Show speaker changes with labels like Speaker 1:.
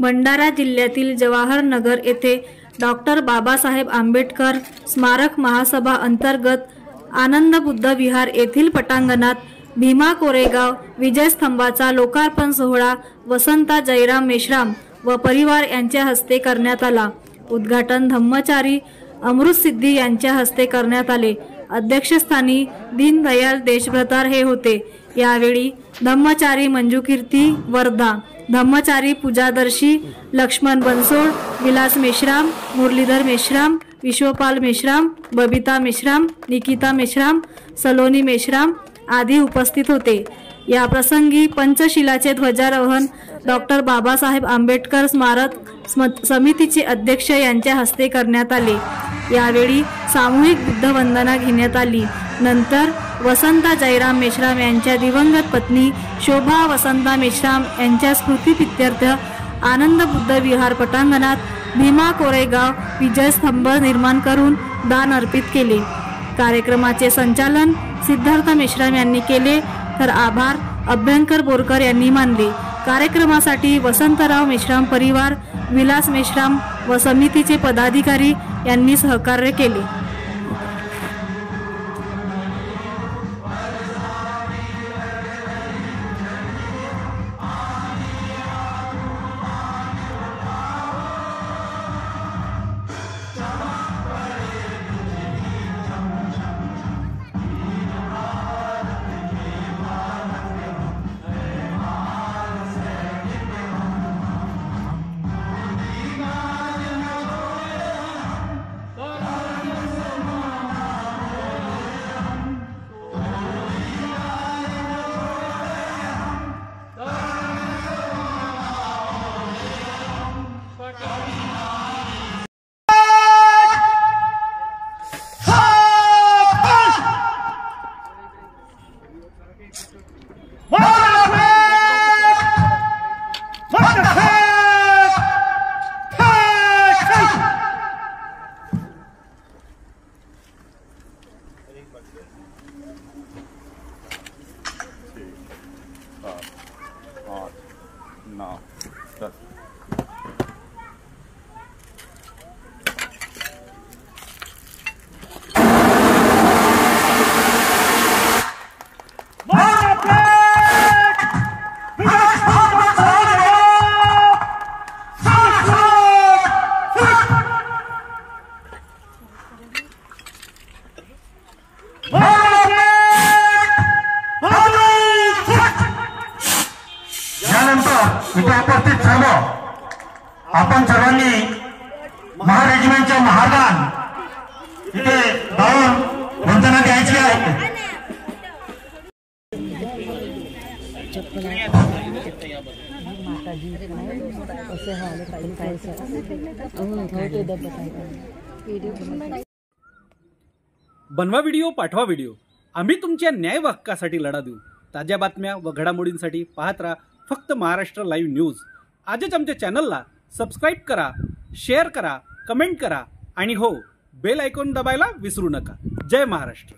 Speaker 1: भंडारा जिल्ह्यातील जवाहर नगर येथे डॉक्टर बाबासाहेब आंबेडकर स्मारक महासभा अंतर्गत आनंद बुद्ध विहार येथील पटांगणात भीमा कोरेगाव विजय स्तंभाचा लोकार्पण सोहळा वसंता जयराम मेश्राम व परिवार यांच्या हस्ते करण्यात आला। उद्घाटन धम्मचारी अमृत सिद्धी यांच्या हस्ते करण्यात आले। अध्यक्षस्थानी दीनदयाल देशभ्रतार हे होते। यावेळी धम्मचारी मंजुकीर्ती वर्धा, धम्मचारी पूजादर्शी लक्ष्मण बनसोड, विलास मेश्राम, मुरलीधर मेश्राम, विश्वपाल मेश्राम, बबिता मेश्राम, निकिता मेश्राम, सलोनी मेश्राम आदी उपस्थित होते। या प्रसंगी पंचशिलाचे ध्वजारोहण डॉक्टर बाबासाहेब आंबेडकर स्मारक समितीचे अध्यक्ष यांच्या हस्ते करण्यात आले। यावेळी सामूहिक बुद्ध वंदना घेण्यात आली। नंतर वसंता जयराम मेश्राम यांच्या दिवंगत पत्नी शोभा वसंता मेश्राम यांच्या स्मृतिप्रीत्यर्थ आनंद बुद्ध विहार पटांगणात भीमा कोरेगाव विजय स्तंभ निर्माण करून दान अर्पित केले। कार्यक्रमाचे संचालन सिद्धार्थ मेश्राम यांनी केले तर आभार अभ्यंकर बोरकर यांनी मानले। कार्यक्रमासाठी वसंतराव मेश्राम परिवार, विलास मेश्राम व समितीचे पदाधिकारी यांनी सहकार्य केले।
Speaker 2: इथे उपस्थित सर्व आपण सर्वांनी महारेजिमेंटच्या महादान इथे जाऊन वंदना द्यायची आहे।
Speaker 3: बनवा व्हिडिओ, पाठवा व्हिडिओ, आम्ही तुमच्या न्याय हक्कासाठी लढा देऊ। ताज्या बातम्या व घडामोडींसाठी पाहत राहा फक्त महाराष्ट्र लाईव्ह न्यूज। आजच आमच्या चॅनलला सबस्क्राईब करा, शेअर करा, कमेंट करा आणि हो, बेल आयकॉन दबायला विसरू नका। जय महाराष्ट्र।